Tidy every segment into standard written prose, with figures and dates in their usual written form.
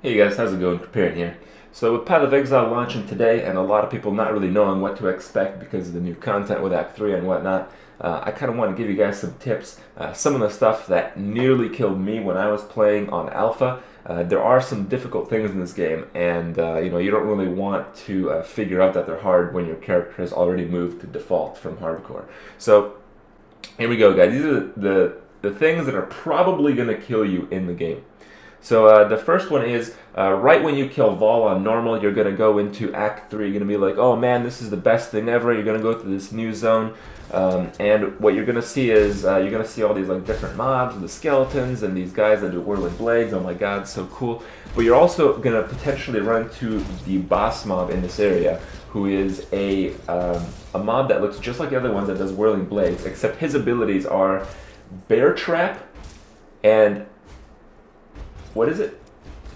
Hey guys, how's it going? Preparing here. So with Path of Exile launching today, and a lot of people not really knowing what to expect because of the new content with Act 3 and whatnot, I kind of want to give you guys some tips. Some of the stuff that nearly killed me when I was playing on Alpha. There are some difficult things in this game, and you don't really want to figure out that they're hard when your character has already moved to default from hardcore. So here we go, guys. These are the things that are probably going to kill you in the game. So the first one is right when you kill Vol on normal, you're going to go into Act 3. You're going to be like, oh man, this is the best thing ever. You're going to go to this new zone. And what you're going to see is you're going to see all these like different mobs, the skeletons, and these guys that do whirling blades. Oh my god, so cool. But you're also going to potentially run into the boss mob in this area, who is a mob that looks just like the other ones that does whirling blades, except his abilities are Bear Trap and what is it?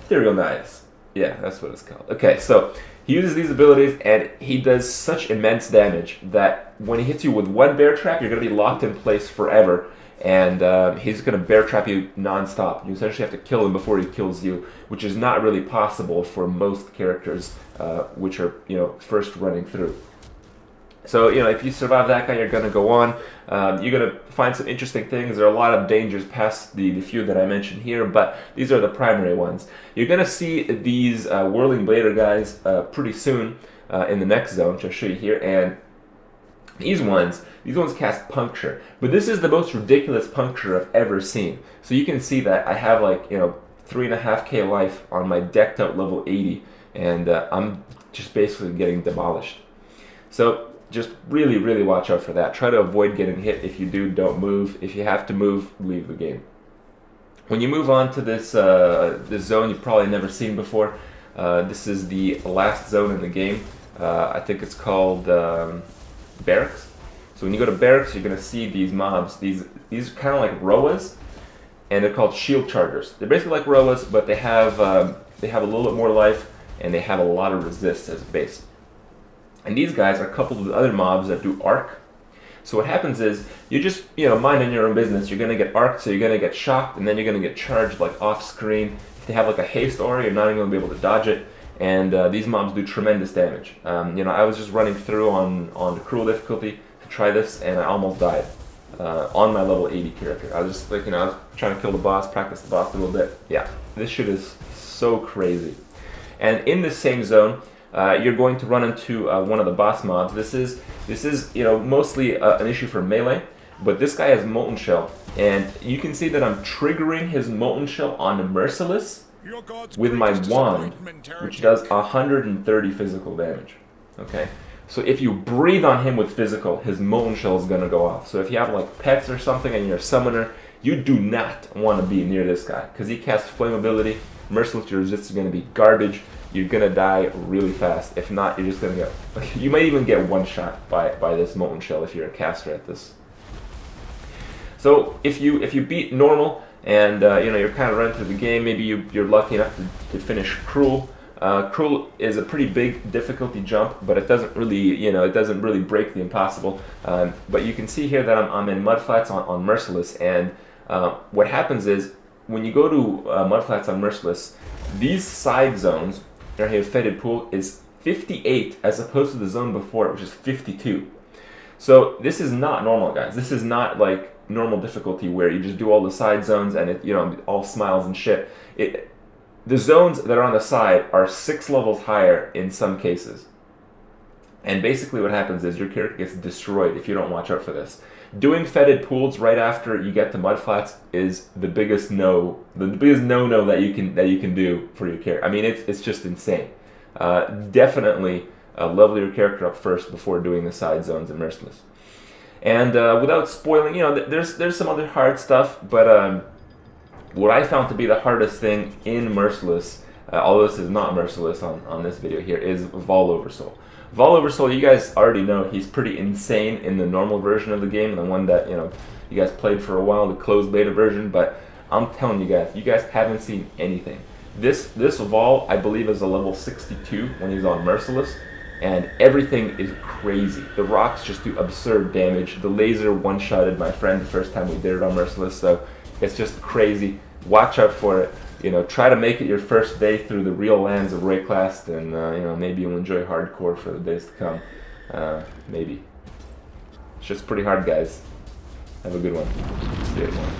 Ethereal Knives. Yeah, that's what it's called. Okay, so he uses these abilities and he does such immense damage that when he hits you with one bear trap, you're going to be locked in place forever. And he's going to bear trap you non-stop. You essentially have to kill him before he kills you, which is not really possible for most characters which are, first running through. So, if you survive that guy, you're going to go on. You're going to find some interesting things. There are a lot of dangers past the few that I mentioned here, but these are the primary ones. You're going to see these whirling blader guys pretty soon in the next zone, which I'll show you here. And these ones cast Puncture. But this is the most ridiculous Puncture I've ever seen. So you can see that I have 3.5k life on my decked out level 80, and I'm just basically getting demolished. So just really, really watch out for that. Try to avoid getting hit. If you do, don't move. If you have to move, leave the game. When you move on to this zone you've probably never seen before, this is the last zone in the game. I think it's called Barracks. So when you go to Barracks, you're going to see these mobs. These are kind of like Roas, and they're called Shield Chargers. They're basically like Roas, but they have a little bit more life, and they have a lot of resist as a base. And these guys are coupled with other mobs that do arc. So what happens is, you just, minding your own business, you're going to get arced, so you're going to get shocked, and then you're going to get charged off screen. If they have a haste aura, you're not even going to be able to dodge it. And these mobs do tremendous damage. I was just running through on the cruel difficulty to try this, and I almost died on my level 80 character. I was just I was trying to kill the boss, practice the boss a little bit. Yeah, this shit is so crazy. And in this same zone, you're going to run into one of the boss mobs. This is mostly an issue for melee, but this guy has Molten Shell, and you can see that I'm triggering his Molten Shell on the Merciless with my wand, which does 130 physical damage. Okay, so if you breathe on him with physical, his Molten Shell is gonna go off. So if you have pets or something and you're a summoner, you do not want to be near this guy because he casts Flammability. Merciless, your resist is gonna be garbage. You're gonna die really fast. If not, you're just gonna get. You might even get one shot by this Molten Shell if you're a caster at this. So if you beat normal and you're kind of running through the game, maybe you're lucky enough to finish Cruel. Cruel is a pretty big difficulty jump, but it doesn't really break the impossible. But you can see here that I'm in Mudflats on Merciless, and what happens is when you go to Mudflats on Merciless, these side zones. Right here, Fetid Pool is 58 as opposed to the zone before, which is 52. So this is not normal, guys. This is not like normal difficulty where you just do all the side zones and it, all smiles and shit. The zones that are on the side are 6 levels higher in some cases. And basically what happens is your character gets destroyed if you don't watch out for this. Doing Fetid Pools right after you get to Mudflats is the biggest no that you can do for your character. I mean, it's just insane. Definitely level your character up first before doing the side zones in Merciless. And without spoiling, there's some other hard stuff, but what I found to be the hardest thing in Merciless, although this is not Merciless on this video here, is Vol Oversoul. Vol Oversoul, you guys already know he's pretty insane in the normal version of the game, the one that you guys played for a while, the closed beta version. But I'm telling you guys haven't seen anything. This Vol, I believe, is a level 62 when he's on Merciless, and everything is crazy. The rocks just do absurd damage. The laser one-shotted my friend the first time we did it on Merciless, so it's just crazy. Watch out for it. you know, try to make it your first day through the real lands of Rayclast, and you know, maybe you'll enjoy hardcore for the days to come. Maybe. It's just pretty hard, guys. Have a good one. See you tomorrow.